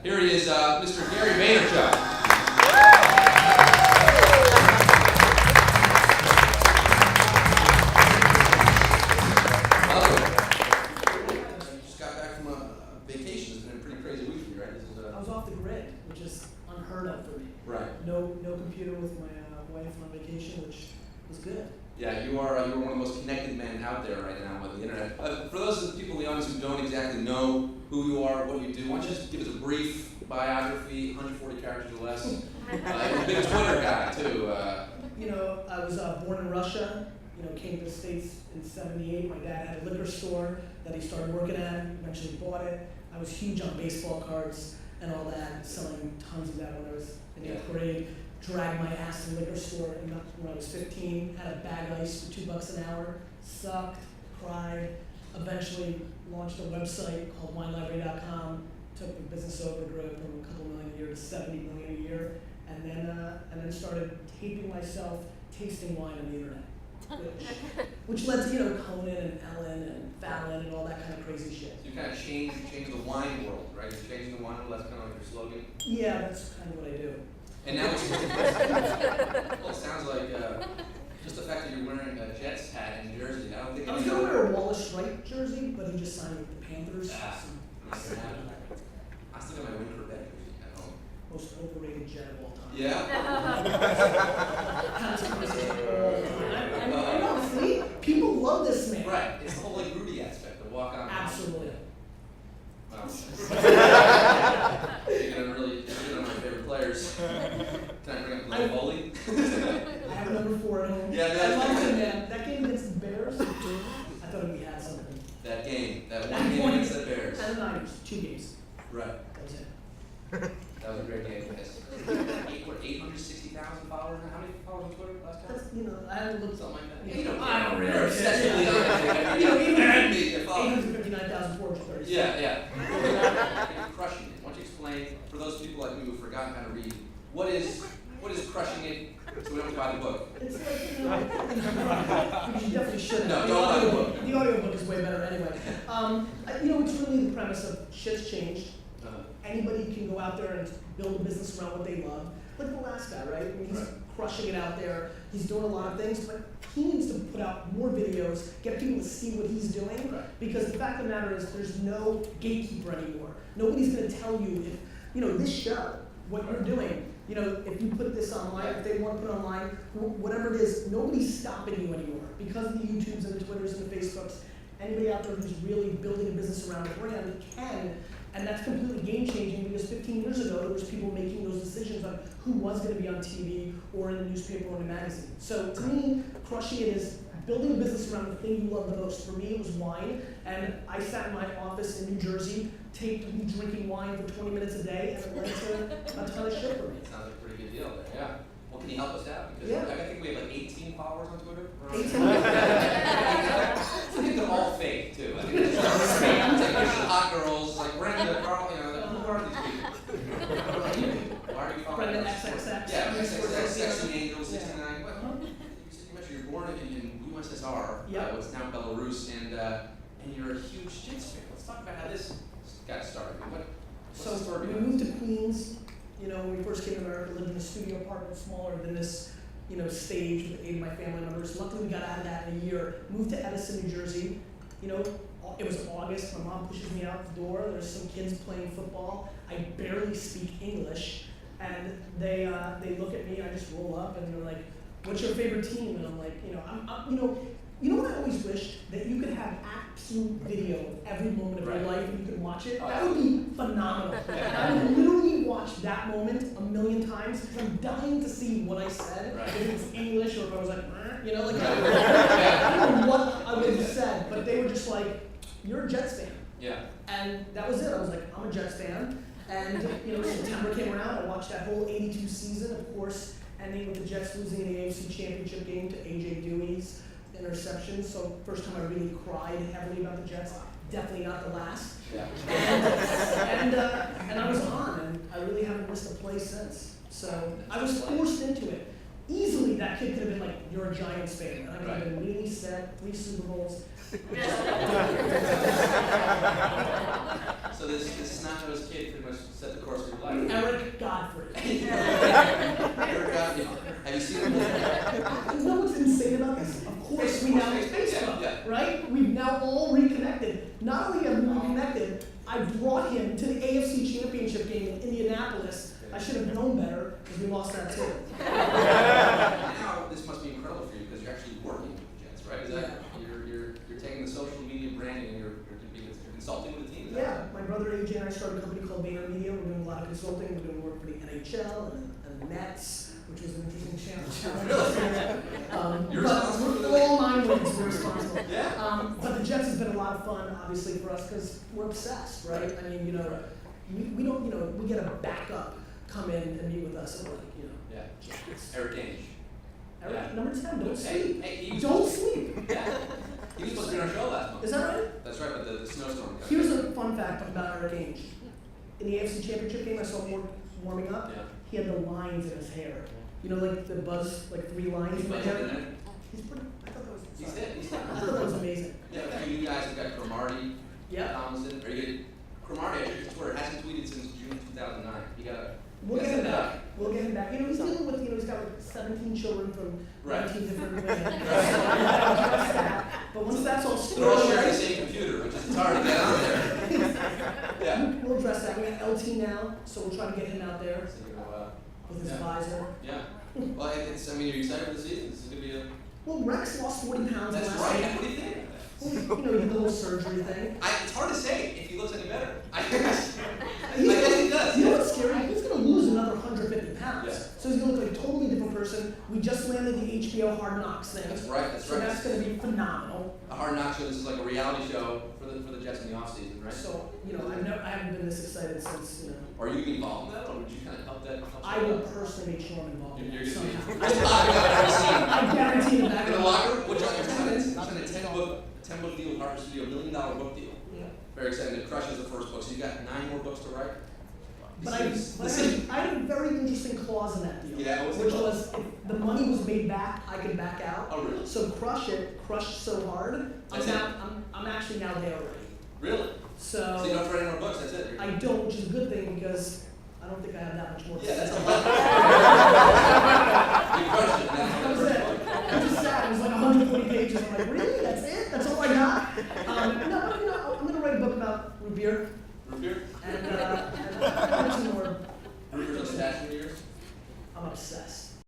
Here he is, Mr. Gary Vaynerchuk. Just got back from a vacation. It's been a pretty crazy week for you, right? I was off the grid, which is unheard of for me. Right. No computer with my wife on vacation, which was good. Yeah, you are one of the most connected men out there right now with the internet. For those of the people in the audience who don't exactly know who you are, what you do, why don't you just give us a brief biography, 140 characters or less. You've been a Twitter guy too. I was born in Russia. Came to the States in '78. My dad had a liquor store that he started working at. Eventually bought it. I was huge on baseball cards and all that, selling tons of that when I was in 8th grade. Dragged my ass to the liquor store when I was 15, had a bag of ice for $2 an hour, sucked, cried, eventually launched a website called winelibrary.com, took the business over, grew it from a couple million a year to 70 million a year, and then started taping myself tasting wine on the internet, which led to Conan and Ellen and Fallon and all that kind of crazy shit. So you kind of changed the wine world, right? You're changing the wine world, that's kind of like your slogan? Yeah, that's kind of what I do. And now it's well, it sounds like just the fact that you're wearing a Jets hat and jersey. I don't think I was going to wear a Wallace Wright jersey, but he just signed with the Panthers. I still got my winter bed jersey at home. Most overrated Jet of all time. Yeah. And honestly, people love this man. Right. It's the whole like Rudy aspect, the walk on. Absolutely. Wow. You're one of my favorite players. Can I bring up Glenn Foley? I have number 4 at home. Yeah, I love him, man. That game against the Bears, I thought we had something. That one game against the Bears. And the Niners, 2 games. Right. That was it. That was a great game, guys. 860,000 followers now? How many followers on Twitter last time? That's, I haven't looked. Something like that. You know, I don't really. You're Obsessively on it. 859,430. Yeah. You're crushing it. Why don't you explain, for those people like me who've forgotten how to read, what is crushing it so we don't buy the book? It's like, you definitely should. No, don't buy the book. The audiobook is way better anyway. It's really the premise of shit's changed. Anybody can go out there and build a business around what they love. Like the last guy, right? I mean, he's crushing it out there. He's doing a lot of things, but he needs to put out more videos, get people to see what he's doing. Right. Because the fact of the matter is, there's no gatekeeper anymore. Nobody's going to tell you if, this show, what you're doing, if you put this online, if they want to put it online, whatever it is, nobody's stopping you anymore. Because of the YouTubes and the Twitters and the Facebooks, anybody out there who's really building a business around a brand can. And that's completely game-changing because 15 years ago, there was people making those decisions on who was going to be on TV or in the newspaper or in a magazine. So to me, crushing it is building a business around the thing you love the most. For me, it was wine. And I sat in my office in New Jersey, taped me drinking wine for 20 minutes a day, and it led to a ton of shit for me. Sounds like a pretty good deal there, yeah. Well, can you help us out? Because yeah. I think we have like 18 followers on Twitter. 18? I think they're all fake, too. I think it's like hot girls, like Brenda, Carl, who are these people? Why are you following Brenda us? XXX. Yeah, XXX, Sexy Angel, 69. You mentioned you're born in USSR, what's now Belarus, and you're a huge Jets fan. Let's talk about how this got started. What's the story? We moved to Queens. When we first came to America, lived in a studio apartment smaller than this, stage with 8 of my family members. Luckily, we got out of that in a year. Moved to Edison, New Jersey. It was August. My mom pushes me out the door. There's some kids playing football. I barely speak English, and they look at me. I just roll up, and they're like, "What's your favorite team?" And I'm like, You know what I always wish? That you could have absolute video of every moment of your life and you could watch it. That would be phenomenal. I would literally watch that moment 1,000,000 times because I'm dying to see what I said. If it was English or if I was like, I don't know what I would have said, but they were just like, "You're a Jets fan." Yeah. And that was it. I was like, I'm a Jets fan. And September came around. I watched that whole '82 season, of course, ending with the Jets losing in the AFC Championship game to A.J. Dewey's interception. So first time I really cried heavily about the Jets. Definitely not the last. Yeah. And I was on, and I really haven't missed a play since. So I was forced into it. Easily, that kid could have been like, "You're a Giants fan," and I could have been really set, 3 Super Bowls. So this snot-nosed kid pretty much set the course consulting. We're going to work for the NHL and the Nets, which was an interesting challenge. You're but responsible for we're all 9 wins. We're responsible. Yeah. But the Jets has been a lot of fun, obviously, for us because we're obsessed, right? I mean, we don't, we get a backup come in and meet with us and we're like, Yeah. Jets. Eric Ainge. Eric, Yeah. number 10, don't sleep. Hey, Don't sleep. Yeah. He was supposed to be on our show last month. Is that right? That's right, but the snowstorm got Here's a fun fact about Eric Ainge. In the AFC Championship game, I saw him warming up. Yeah. He had the lines in his hair. Like the buzz, like 3 lines in my hair. He's pretty. I thought that was. He's hit. I thought that was amazing. Yeah, a few you guys have got Cromartie, Yeah. Tomlinson, or you get Cromartie, I checked his Twitter, hasn't tweeted since June 2009. You gotta. We'll get him send it back. out. We'll get him back. He's dealing with, he's got like 17 children from Right. 19 different women. So we gotta address that. But once that's all They're all squared sharing the away, same computer, which is hard to get out there. Yeah. we'll address that. We got LT now, so we'll try to get him out there So, with his yeah. visor. Yeah. Well, you're excited for the season. This is going to be a. Well, Rex lost 40 pounds That's last right. week. What do you think? Well, he did the little surgery thing. It's hard to say if he looks any better. I He's guess gonna- he does. You know what's scary? He's going to lose another 150 pounds. Yeah. So he's going to look like a totally different person. We just landed the HBO Hard Knocks thing. That's right. That's So right. that's going to be phenomenal. A Hard Knock show. This is like a reality show for the Jets in the off season, right? So, I haven't been this excited since, Are you involved in that, or would you kind of help that? I will personally make sure I'm involved in You're it going to be. somehow. I guarantee you that. In the locker room, which you're signing a 10-book deal with Harper Studio, $1 million book deal. Yeah. Very exciting. It crushes the first book, so you got 9 more books to write. But I had a very interesting clause in that deal. Yeah, what was the which clause? was if the money was made back, I could back out. Oh, really? So crushed so hard, That's it? I'm actually now there already. Really? So So you don't have to write any more books, that's it? I don't, which is a good thing because I don't think I have that much more to Yeah, say. that's a lot. You crushed it, man. That was it. I'm just sad. It was like 140 pages. I'm like, really? That's it? That's all I got? No, but I'm going to write a book about root beer. Root beer? And some more. Root beer's on stash in yours? I'm obsessed.